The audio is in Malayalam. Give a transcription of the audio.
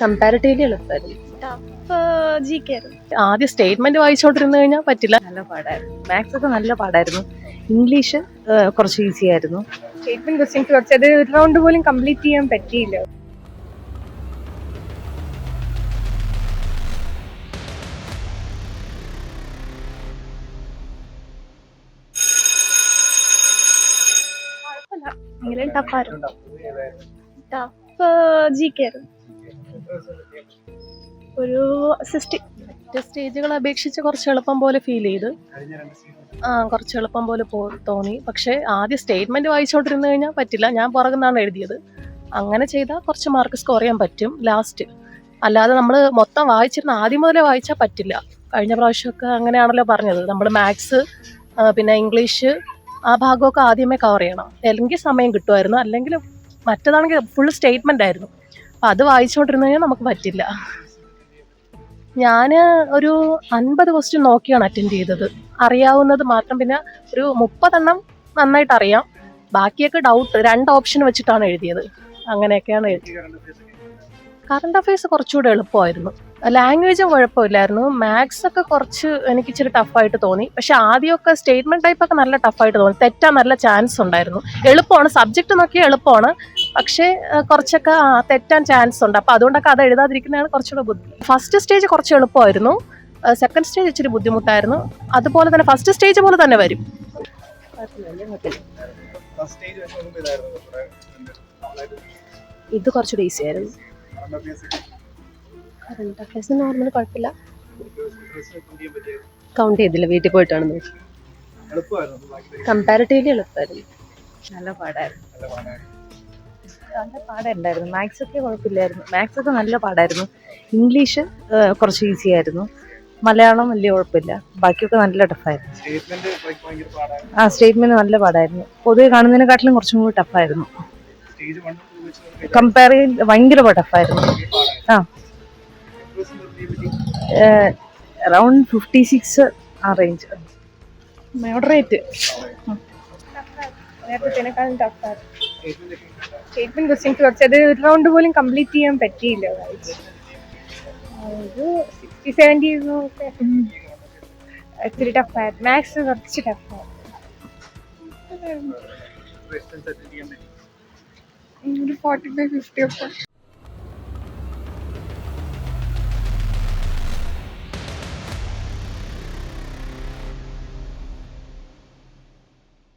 കമ്പാരിറ്റീവ്ലി എളുപ്പമായിരുന്നു. ആദ്യം സ്റ്റേറ്റ്മെന്റ് വായിച്ചോണ്ടിരുന്നു കഴിഞ്ഞാൽ പറ്റില്ല. നല്ല പാടായിരുന്നു. മാത്സ് ഒക്കെ നല്ല പാടായിരുന്നു. ഇംഗ്ലീഷ് കുറച്ച് ഈസി ആയിരുന്നു. സ്റ്റേറ്റ്മെന്റ് ക്വസ്റ്റ്യൻസ് കുറച്ചത് ഒരു റൗണ്ട് പോലും കംപ്ലീറ്റ് ചെയ്യാൻ പറ്റിയില്ല. ഒരു മറ്റേ സ്റ്റേജുകളെ അപേക്ഷിച്ച് കുറച്ച് എളുപ്പം പോലെ ഫീൽ ചെയ്ത്, കുറച്ച് എളുപ്പം പോലെ തോന്നി. പക്ഷേ ആദ്യം സ്റ്റേറ്റ്മെന്റ് വായിച്ചോണ്ടിരുന്നു കഴിഞ്ഞാൽ പറ്റില്ല. ഞാൻ പുറകുന്നാണ് എഴുതിയത്. അങ്ങനെ ചെയ്താൽ കുറച്ച് മാർക്ക് സ്കോർ ചെയ്യാൻ പറ്റും ലാസ്റ്റ്. അല്ലാതെ നമ്മൾ മൊത്തം വായിച്ചിരുന്ന ആദ്യം മുതലേ വായിച്ചാൽ പറ്റില്ല. കഴിഞ്ഞ പ്രാവശ്യമൊക്കെ അങ്ങനെയാണല്ലോ പറഞ്ഞത്. നമ്മൾ മാത്സ് പിന്നെ ഇംഗ്ലീഷ് ആ ഭാഗമൊക്കെ ആദ്യമേ കവർ ചെയ്യണം, അല്ലെങ്കിൽ സമയം കിട്ടുമായിരുന്നു. അല്ലെങ്കിൽ മറ്റേതാണെങ്കിൽ ഫുൾ സ്റ്റേറ്റ്മെന്റ് ആയിരുന്നു. അപ്പം അത് വായിച്ചുകൊണ്ടിരുന്നു കഴിഞ്ഞാൽ നമുക്ക് പറ്റില്ല. ഞാൻ ഒരു 50 ക്വസ്റ്റ്യൻ നോക്കിയാണ് അറ്റൻഡ് ചെയ്തത്. അറിയാവുന്നത് മാത്രം, പിന്നെ ഒരു 30 നന്നായിട്ട് അറിയാം. ബാക്കിയൊക്കെ ഡൗട്ട് 2 ഓപ്ഷൻ വെച്ചിട്ടാണ് എഴുതിയത്. അങ്ങനെയൊക്കെയാണ് എഴുതിയത്. കറണ്ട് അഫയേഴ്സ് കുറച്ചുകൂടെ എളുപ്പമായിരുന്നു. ലാംഗ്വേജും കുഴപ്പമില്ലായിരുന്നു. മാത്സ് ഒക്കെ കുറച്ച് എനിക്ക് ഇച്ചിരി ടഫായിട്ട് തോന്നി. പക്ഷെ ആദ്യമൊക്കെ സ്റ്റേറ്റ്മെന്റ് ടൈപ്പ് ഒക്കെ നല്ല ടഫായിട്ട് തോന്നി. തെറ്റാൻ നല്ല ചാൻസ് ഉണ്ടായിരുന്നു. എളുപ്പമാണ്, സബ്ജക്റ്റ് നോക്കിയാൽ എളുപ്പമാണ്. പക്ഷേ കുറച്ചൊക്കെ തെറ്റാൻ ചാൻസ് ഉണ്ട്. അപ്പം അതുകൊണ്ടൊക്കെ അത് എഴുതാതിരിക്കുന്നതാണ് കുറച്ചുകൂടെ ബുദ്ധി. ഫസ്റ്റ് സ്റ്റേജ് കുറച്ച് എളുപ്പമായിരുന്നു. സെക്കൻഡ് സ്റ്റേജ് ഇച്ചിരി ബുദ്ധിമുട്ടായിരുന്നു. അതുപോലെ തന്നെ ഫസ്റ്റ് സ്റ്റേജ് പോലെ തന്നെ വരും. ഇത് കുറച്ചുകൂടി ഈസി ആയിരുന്നു. കറണ്ട് അഫയേഴ്സ് നോർമൽ കുഴപ്പമില്ല. കൗണ്ട് ചെയ്തില്ല, വീട്ടിൽ പോയിട്ടാണ് നോക്കി. കമ്പാരിറ്റീവ്ലി എളുപ്പമായിരുന്നു. നല്ല പാടായിരുന്നു. നല്ല പാടുണ്ടായിരുന്നു. മാത്സ് ഒക്കെ കുഴപ്പമില്ലായിരുന്നു. മാത്സ് ഒക്കെ നല്ല പാടായിരുന്നു. ഇംഗ്ലീഷ് കുറച്ച് ഈസി ആയിരുന്നു. മലയാളം വലിയ കുഴപ്പമില്ല. ബാക്കിയൊക്കെ നല്ല ടഫായിരുന്നു. സ്റ്റേറ്റ്മെന്റ് നല്ല പാടായിരുന്നു. പൊതുവെ കാണുന്നതിനെക്കാട്ടിലും കുറച്ചും കൂടി ടഫായിരുന്നു. കമ്പയർ ചെയ്ത് ഭയങ്കര ടഫായിരുന്നു. അറൗണ്ട് 56 ആ റേഞ്ച്. മോഡറേറ്റ്. നേരത്തേക്കാളും ടഫായിരുന്നു. സ്റ്റേറ്റ്മെന്റ് ക്വസ്റ്റ്യൻസ് കുറച്ചത് ഒരു റൗണ്ട് പോലും കംപ്ലീറ്റ് ചെയ്യാൻ പറ്റിയില്ല. ഒരു 60-70 ഇത്തിരി ടഫായിരുന്നു. മാത്സ് കുറച്ച് ടഫായിരുന്നു. ഒരു 45-50 ഒക്കെ.